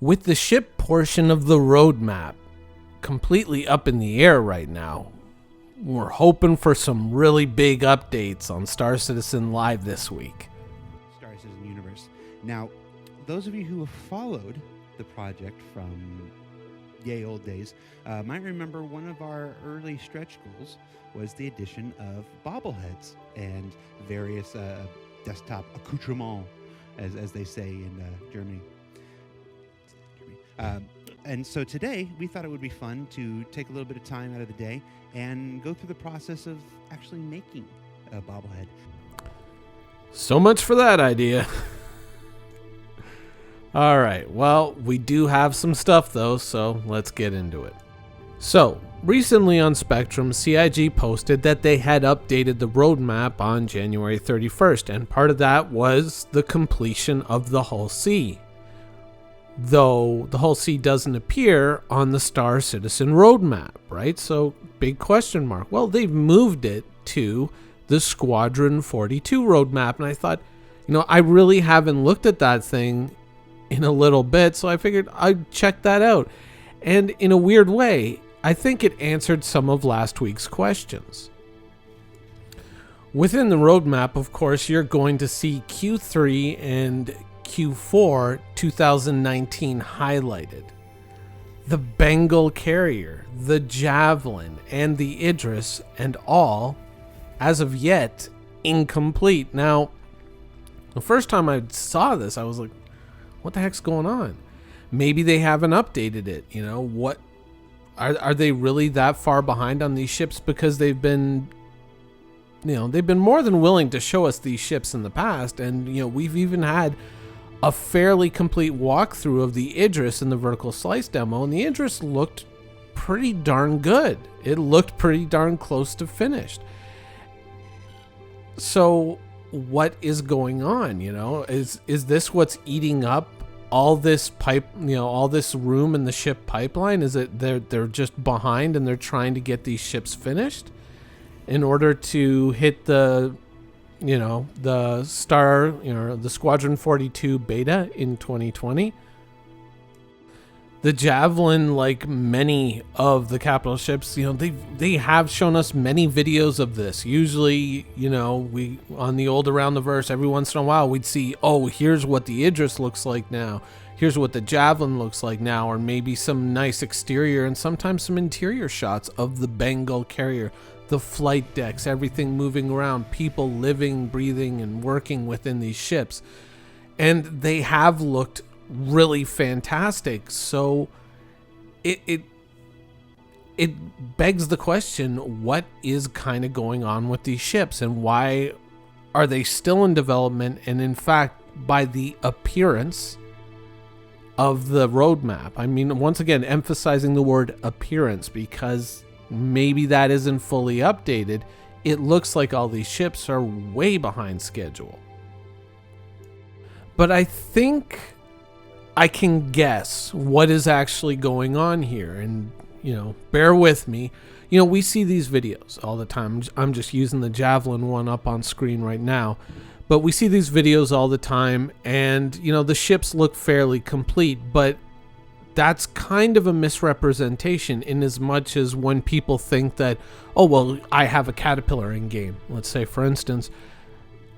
With the ship portion of the roadmap completely up in the air right now, we're hoping for some really big updates on Star Citizen Live this week. Star Citizen Universe. Now, those of you who have followed the project from yay old days might remember one of our early stretch goals was the addition of bobbleheads and various desktop accoutrements, as they say in Germany. And so today we thought it would be fun to take a little bit of time out of the day and go through the process of actually making a bobblehead. So much for that idea. All right, well, we do have some stuff though, so let's get into it. So, recently on Spectrum, CIG posted that they had updated the roadmap on January 31st, and part of that was the completion of the Hull C. Though the Hull C doesn't appear on the Star Citizen roadmap, right? So, big question mark. Well, they've moved it to the Squadron 42 roadmap, and I thought, I really haven't looked at that thing in a little bit, so I figured I'd check that out. And in a weird way, I think it answered some of last week's questions. Within the roadmap, of course, you're going to see Q3 and Q4 2019 highlighted. The Bengal carrier, the Javelin, and the Idris, and all, as of yet, incomplete. Now, the first time I saw this, I was like, what the heck's going on? Maybe they haven't updated it. What are they really that far behind on these ships? Because they've been more than willing to show us these ships in the past, and we've even had a fairly complete walkthrough of the Idris in the vertical slice demo, and the Idris looked pretty darn good. It looked pretty darn close to finished. So what is going on? Is this what's eating up all this pipe, all this room in the ship pipeline? Is it they're just behind and they're trying to get these ships finished in order to hit the the Squadron 42 beta in 2020? The Javelin, like many of the capital ships, they have shown us many videos of this. Usually, we on the old Around the Verse, every once in a while we'd see, oh, here's what the Idris looks like now. Here's what the Javelin looks like now, or maybe some nice exterior and sometimes some interior shots of the Bengal carrier, the flight decks, everything moving around, people living, breathing, and working within these ships. And they have looked really fantastic. So it begs the question, what is kind of going on with these ships, and why are they still in development? And in fact, by the appearance of the roadmap, I mean, once again, emphasizing the word appearance, because maybe that isn't fully updated. It looks like all these ships are way behind schedule. But I think I can guess what is actually going on here, and bear with me. We see these videos all the time. I'm just using the Javelin one up on screen right now, but we see these videos all the time, and the ships look fairly complete, but that's kind of a misrepresentation, in as much as when people think that, oh, well, I have a Caterpillar in game. Let's say, for instance,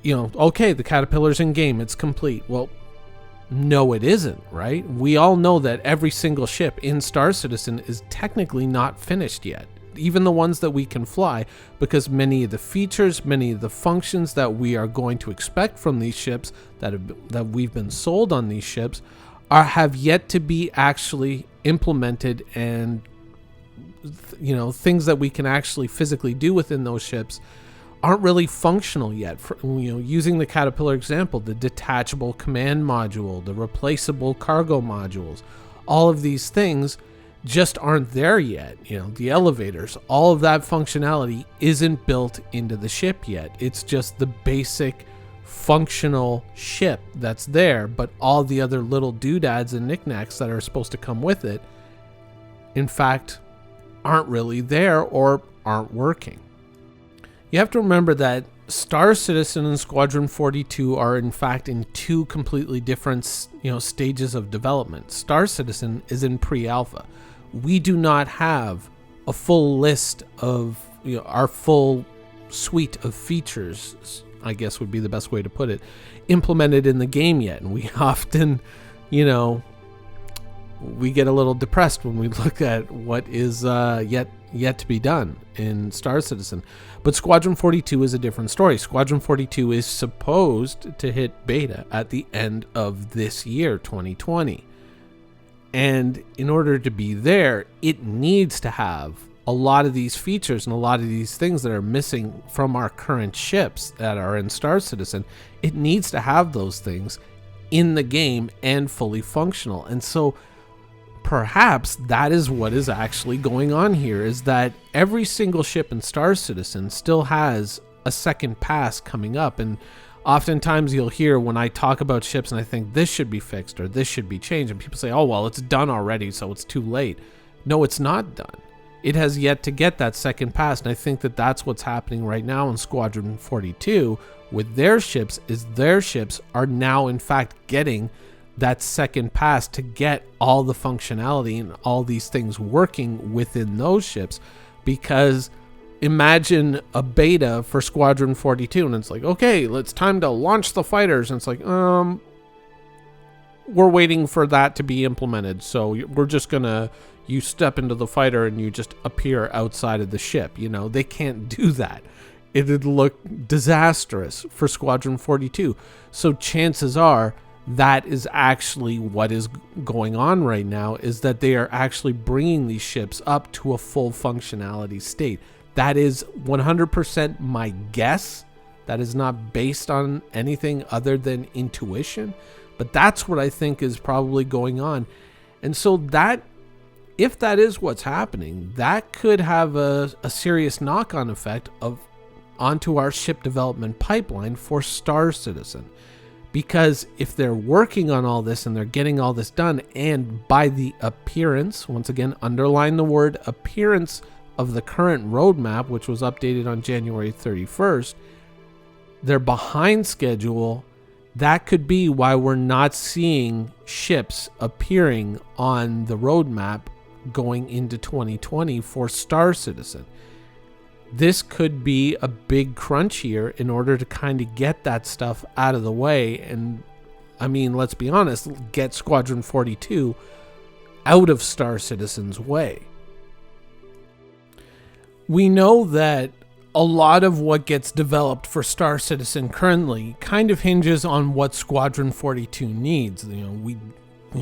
okay, the Caterpillar's in game, it's complete. Well, no, it isn't, right? We all know that every single ship in Star Citizen is technically not finished yet, even the ones that we can fly, because many of the features, many of the functions that we are going to expect from these ships that we've been sold on these ships have yet to be actually implemented, and things that we can actually physically do within those ships aren't really functional yet. Using the Caterpillar example, the detachable command module, the replaceable cargo modules, all of these things just aren't there yet. The elevators, all of that functionality isn't built into the ship yet. It's just the basic functional ship that's there, but all the other little doodads and knickknacks that are supposed to come with it, in fact, aren't really there or aren't working. You have to remember that Star Citizen and Squadron 42 are in fact in two completely different, stages of development. Star Citizen is in pre-alpha. We do not have a full list of, our full suite of features, I guess would be the best way to put it, implemented in the game yet. And we often, we get a little depressed when we look at what is yet to be done in Star Citizen. But Squadron 42 is a different story. Squadron 42 is supposed to hit beta at the end of this year, 2020. And in order to be there, it needs to have a lot of these features and a lot of these things that are missing from our current ships that are in Star Citizen. It needs to have those things in the game and fully functional. And so perhaps that is what is actually going on here, is that every single ship in Star Citizen still has a second pass coming up. And oftentimes you'll hear when I talk about ships and I think this should be fixed or this should be changed, and people say, oh, well, it's done already, so it's too late. No, it's not done. It has yet to get that second pass. And I think that that's what's happening right now in Squadron 42 with their ships, is their ships are now in fact getting that second pass to get all the functionality and all these things working within those ships. Because imagine a beta for Squadron 42 and it's like, okay, it's time to launch the fighters, and it's like, we're waiting for that to be implemented, so we're just gonna, you step into the fighter and you just appear outside of the ship. They can't do that. It'd look disastrous for Squadron 42. So chances are that is actually what is going on right now, is that they are actually bringing these ships up to a full functionality state. That is 100% my guess. That is not based on anything other than intuition, but that's what I think is probably going on. And so that, if that is what's happening, that could have a serious knock-on effect onto our ship development pipeline for Star Citizen. Because if they're working on all this and they're getting all this done, and by the appearance, once again, underline the word appearance, of the current roadmap, which was updated on January 31st, they're behind schedule. That could be why we're not seeing ships appearing on the roadmap going into 2020 for Star Citizen. This could be a big crunch here in order to kind of get that stuff out of the way. And I mean, let's be honest, get Squadron 42 out of Star Citizen's way. We know that a lot of what gets developed for Star Citizen currently kind of hinges on what Squadron 42 needs.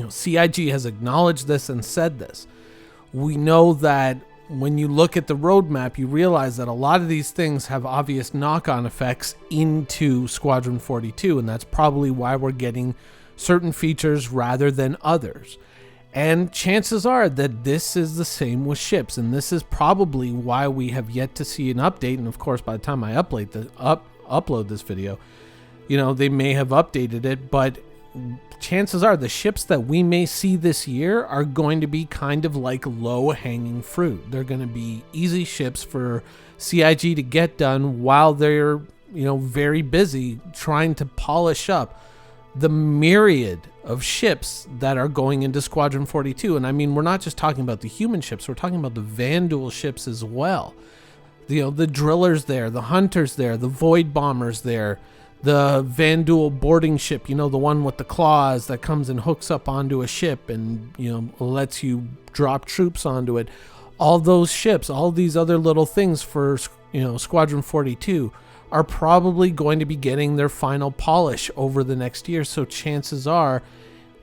CIG has acknowledged this and said this. We know that when you look at the roadmap, you realize that a lot of these things have obvious knock-on effects into Squadron 42, and that's probably why we're getting certain features rather than others. And chances are that this is the same with ships, and this is probably why we have yet to see an update. And of course, by the time I upload this video, they may have updated it, but chances are the ships that we may see this year are going to be kind of like low-hanging fruit. They're going to be easy ships for CIG to get done while they're, very busy trying to polish up the myriad of ships that are going into Squadron 42. And I mean, we're not just talking about the human ships, we're talking about the Vanduul ships as well. The drillers there, the hunters there, the void bombers there, the Vanduul boarding ship, the one with the claws that comes and hooks up onto a ship and, lets you drop troops onto it. All those ships, all these other little things for, Squadron 42 are probably going to be getting their final polish over the next year. So chances are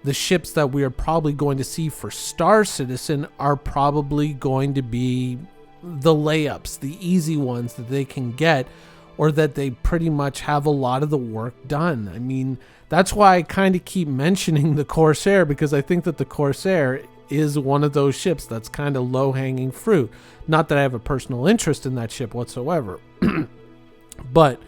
the ships that we are probably going to see for Star Citizen are probably going to be the layups, the easy ones that they can get, or that they pretty much have a lot of the work done. I mean, that's why I kind of keep mentioning the Corsair, because I think that the Corsair is one of those ships that's kind of low-hanging fruit. Not that I have a personal interest in that ship whatsoever. But,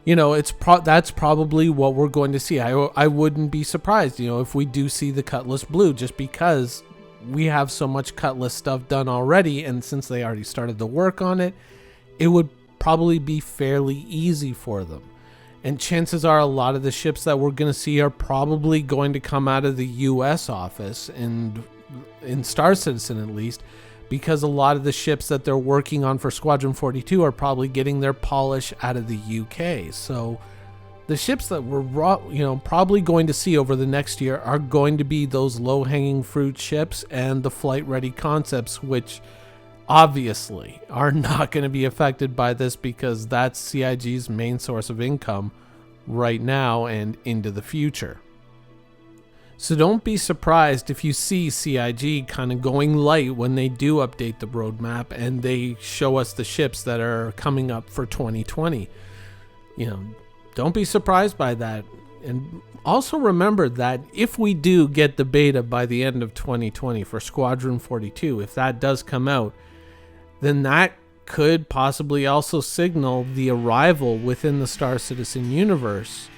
that's probably what we're going to see. I wouldn't be surprised, if we do see the Cutlass Blue, just because we have so much Cutlass stuff done already. And since they already started the work on it, it would probably be fairly easy for them. And chances are a lot of the ships that we're going to see are probably going to come out of the US office, and in Star Citizen at least, because a lot of the ships that they're working on for Squadron 42 are probably getting their polish out of the UK. So the ships that we're probably going to see over the next year are going to be those low-hanging fruit ships and the flight-ready concepts, which obviously are not going to be affected by this because that's CIG's main source of income right now and into the future. So don't be surprised if you see CIG kind of going light when they do update the roadmap and they show us the ships that are coming up for 2020. Don't be surprised by that. And also remember that if we do get the beta by the end of 2020 for Squadron 42, if that does come out, then that could possibly also signal the arrival within the Star Citizen universe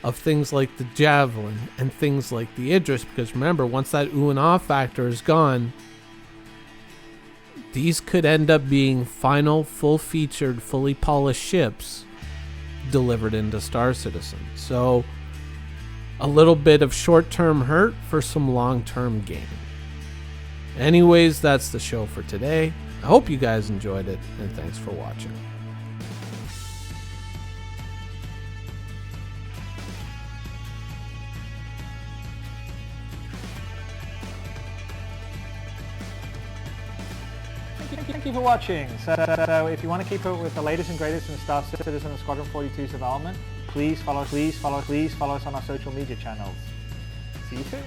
of things like the Javelin and things like the Idris, because remember, once that ooh and ah factor is gone, these could end up being final, full-featured, fully polished ships delivered into Star Citizen. So a little bit of short-term hurt for some long-term gain. Anyways, that's the show for today. I hope you guys enjoyed it, and thanks for watching. Thank you for watching. So if you want to keep up with the latest and greatest in Star Citizen and Squadron 42's development, please follow us on our social media channels. See you soon.